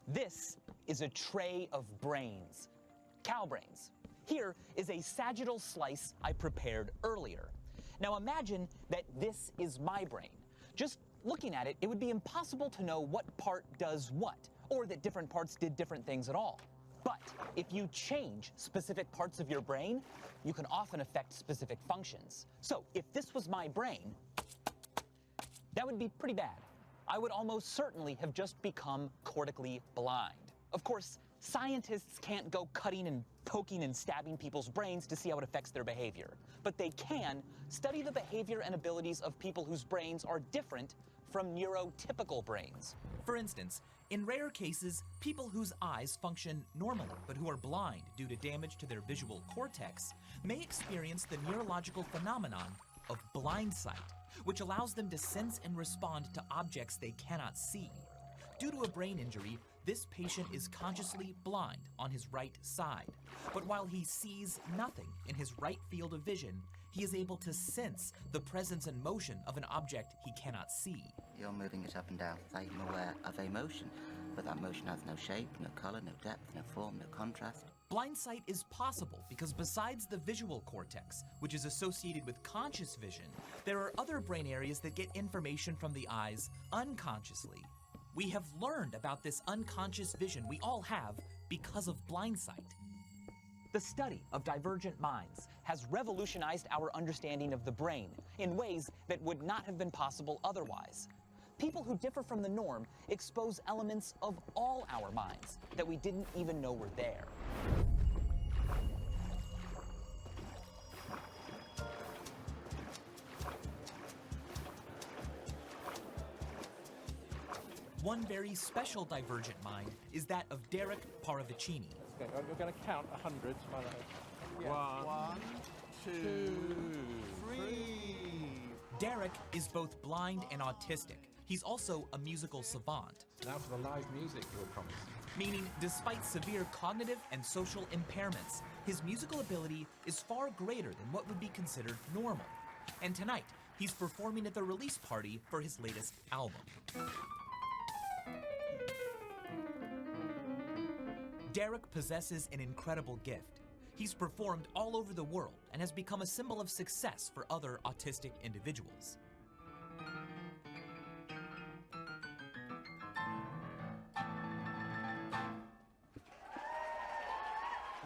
This is a tray of brains, cow brains. Here is a sagittal slice I prepared earlier. Now imagine that this is my brain. Just looking at it, it would be impossible to know what part does what, or that different parts did different things at all. But if you change specific parts of your brain, you can often affect specific functions. So if this was my brain, that would be pretty bad. I would almost certainly have just become cortically blind. Of course, scientists can't go cutting and poking and stabbing people's brains to see how it affects their behavior. But they can study the behavior and abilities of people whose brains are different from neurotypical brains. For instance, in rare cases, people whose eyes function normally but who are blind due to damage to their visual cortex may experience the neurological phenomenon of blind sight, which allows them to sense and respond to objects they cannot see. Due to a brain injury, this patient is consciously blind on his right side. But while he sees nothing in his right field of vision, he is able to sense the presence and motion of an object he cannot see. You're moving it up and down. I'm aware of a motion, but that motion has no shape, no color, no depth, no form, no contrast. Blind sight is possible because besides the visual cortex, which is associated with conscious vision, there are other brain areas that get information from the eyes unconsciously. We have learned about this unconscious vision we all have because of blind sight. The study of divergent minds has revolutionized our understanding of the brain in ways that would not have been possible otherwise. People who differ from the norm expose elements of all our minds that we didn't even know were there. One very special divergent mind is that of Derek Paravicini. Okay, you're going to count 100 by the head. Yeah. One, two, three. Derek is both blind and autistic. He's also a musical savant. Now for the live music you were promised. Meaning, despite severe cognitive and social impairments, his musical ability is far greater than what would be considered normal. And tonight, he's performing at the release party for his latest album. Derek possesses an incredible gift. He's performed all over the world and has become a symbol of success for other autistic individuals.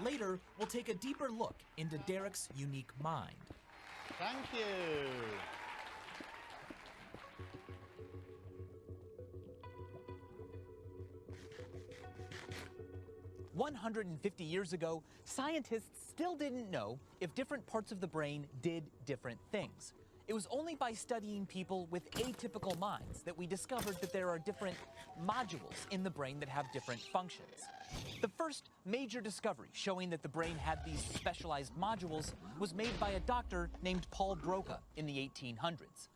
Later, we'll take a deeper look into Derek's unique mind. Thank you. 150 years ago, scientists still didn't know if different parts of the brain did different things. It was only by studying people with atypical minds that we discovered that there are different modules in the brain that have different functions. The first major discovery showing that the brain had these specialized modules was made by a doctor named Paul Broca in the 1800s.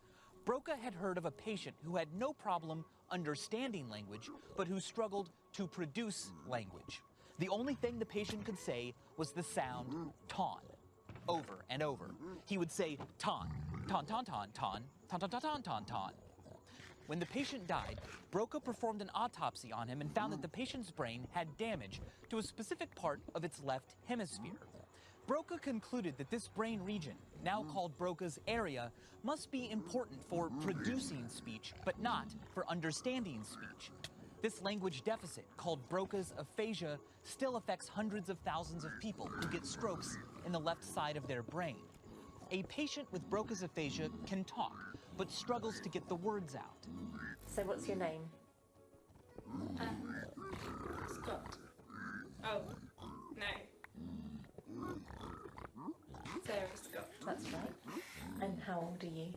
Broca had heard of a patient who had no problem understanding language, but who struggled to produce language. The only thing the patient could say was the sound ton, over and over. He would say ton, ton, ton, ton, ton, ton, ton, ton, ton, ton, ton. When the patient died, Broca performed an autopsy on him and found that the patient's brain had damage to a specific part of its left hemisphere. Broca concluded that this brain region, now called Broca's area, must be important for producing speech, but not for understanding speech. This language deficit, called Broca's aphasia, still affects hundreds of thousands of people who get strokes in the left side of their brain. A patient with Broca's aphasia can talk, but struggles to get the words out. So what's your name? Scott. Oh, no. Sarah Scott. That's right. And how old are you?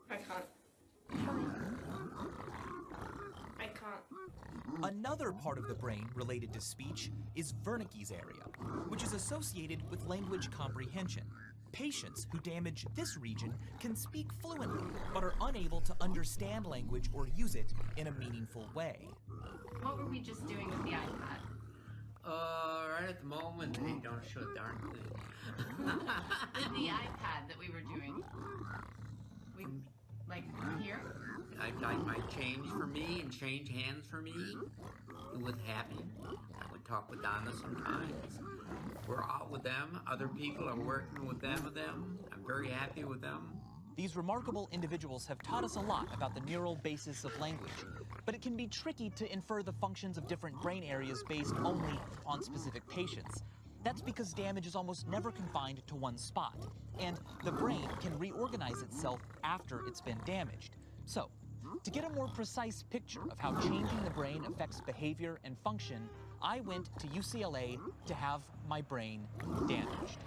I can't. Another part of the brain related to speech is Wernicke's area, which is associated with language comprehension. Patients who damage this region can speak fluently, but are unable to understand language or use it in a meaningful way. What were we just doing with the iPad? Right at the moment, they don't show a darn thing. With the iPad that we were doing. Like here? I might change for me and change hands for me. It would happen. I would talk with Donna sometimes. We're out with them. Other people are working with them. I'm very happy with them. These remarkable individuals have taught us a lot about the neural basis of language, but it can be tricky to infer the functions of different brain areas based only on specific patients. That's because damage is almost never confined to one spot, and the brain can reorganize itself after it's been damaged. So, to get a more precise picture of how changing the brain affects behavior and function, I went to UCLA to have my brain damaged.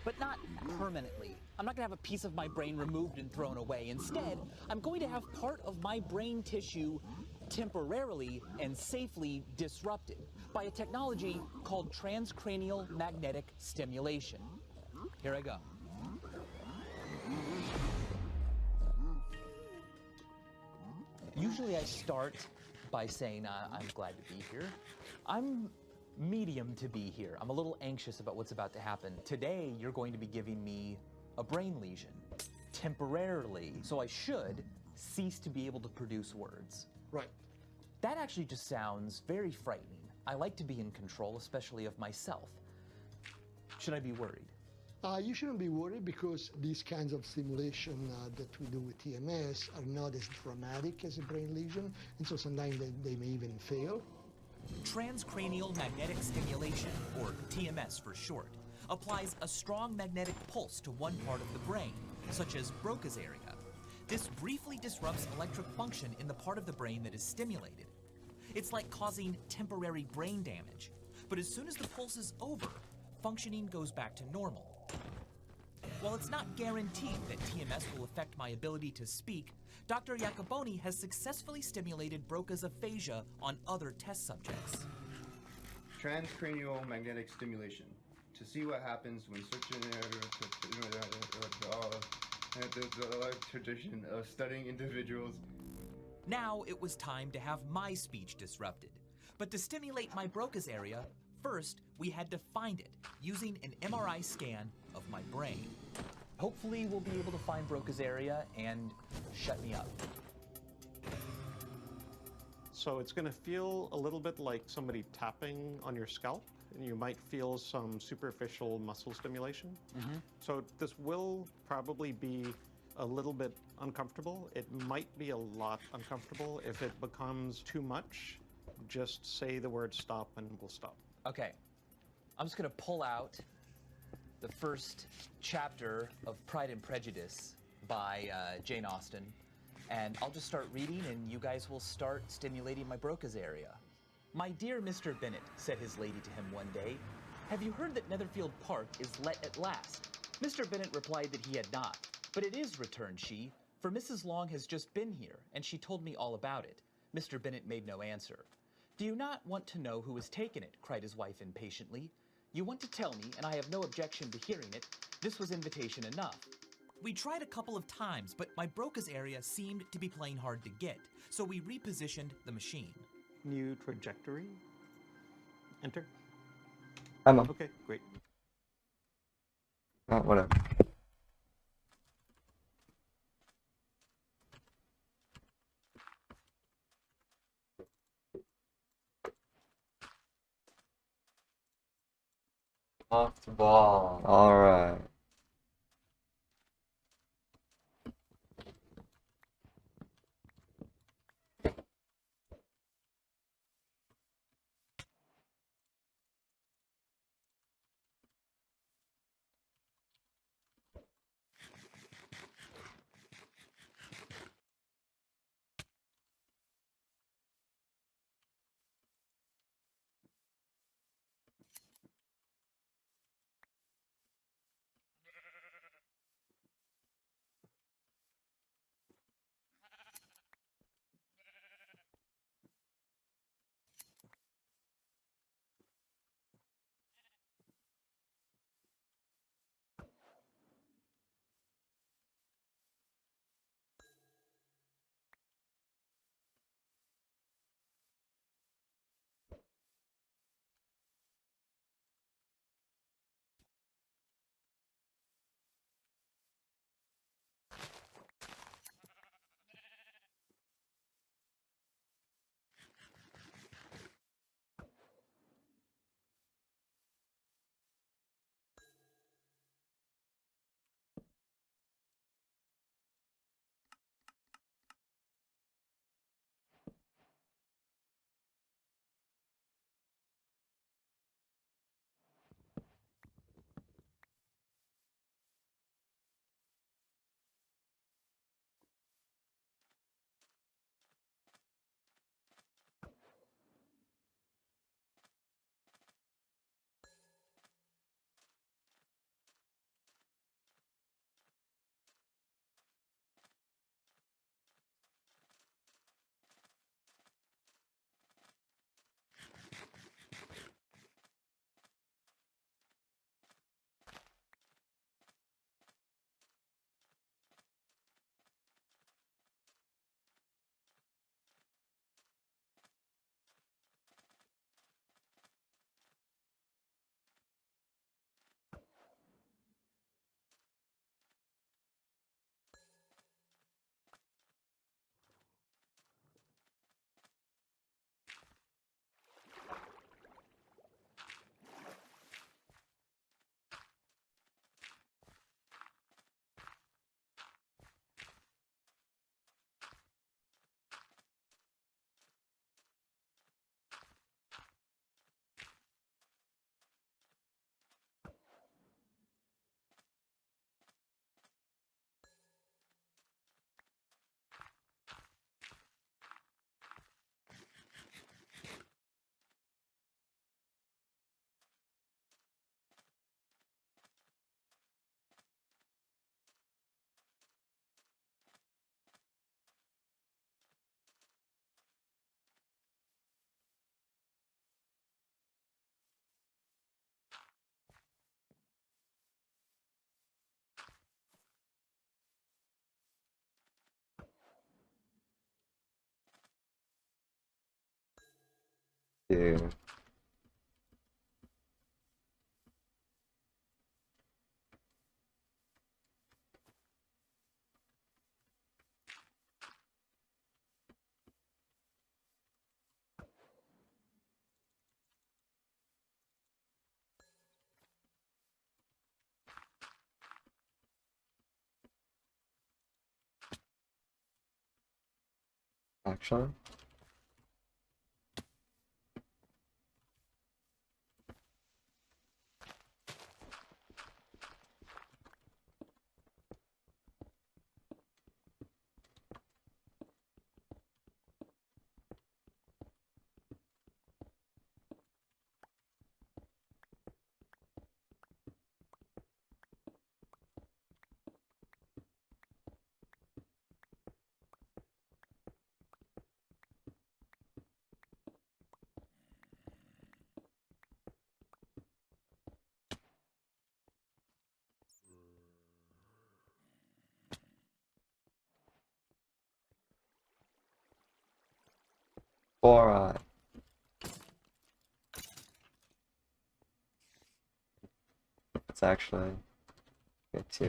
But not permanently. I'm not gonna have a piece of my brain removed and thrown away. Instead, I'm going to have part of my brain tissue temporarily and safely disrupted by a technology called transcranial magnetic stimulation. Here I go. Usually I start by saying I'm glad to be here. I'm medium to be here. I'm a little anxious about what's about to happen. Today, you're going to be giving me a brain lesion, temporarily, so I should cease to be able to produce words. Right. That actually just sounds very frightening. I like to be in control, especially of myself. Should I be worried? You shouldn't be worried because these kinds of stimulation that we do with TMS are not as dramatic as a brain lesion, and so sometimes they may even fail. Transcranial magnetic stimulation, or TMS for short, applies a strong magnetic pulse to one part of the brain, such as Broca's area. This briefly disrupts electric function in the part of the brain that is stimulated. It's like causing temporary brain damage, but as soon as the pulse is over, functioning goes back to normal. While it's not guaranteed that TMS will affect my ability to speak, Dr. Iacoboni has successfully stimulated Broca's aphasia on other test subjects. Transcranial magnetic stimulation, to see what happens when switching the tradition of studying individuals. Now it was time to have my speech disrupted. But to stimulate my Broca's area, first we had to find it using an MRI scan of my brain. Hopefully we'll be able to find Broca's area and shut me up. So it's going to feel a little bit like somebody tapping on your scalp, and you might feel some superficial muscle stimulation. So this will probably be a little bit uncomfortable. It might be a lot uncomfortable. If it becomes too much, just say the word stop and we'll stop. Okay, I'm just gonna pull out the first chapter of Pride and Prejudice by Jane Austen, and I'll just start reading and you guys will start stimulating my Broca's area. "My dear Mr. Bennet," said his lady to him one day, "have you heard that Netherfield Park is let at last?" Mr. Bennet replied that he had not. "But it is," returned she, "for Mrs. Long has just been here, and she told me all about it." Mr. Bennet made no answer. "Do you not want to know who has taken it?" cried his wife impatiently. "You want to tell me, and I have no objection to hearing it. This was invitation enough." We tried a couple of times, but my Broca's area seemed to be playing hard to get, so we repositioned the machine. New trajectory. Enter. I'm on. Okay, great. Oh, whatever. Off the ball. All right. actually. Fluoride. It's actually good to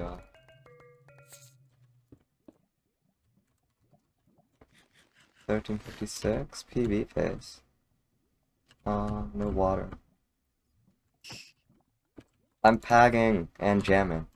1356 PV phase. No water. I'm pagging and jamming.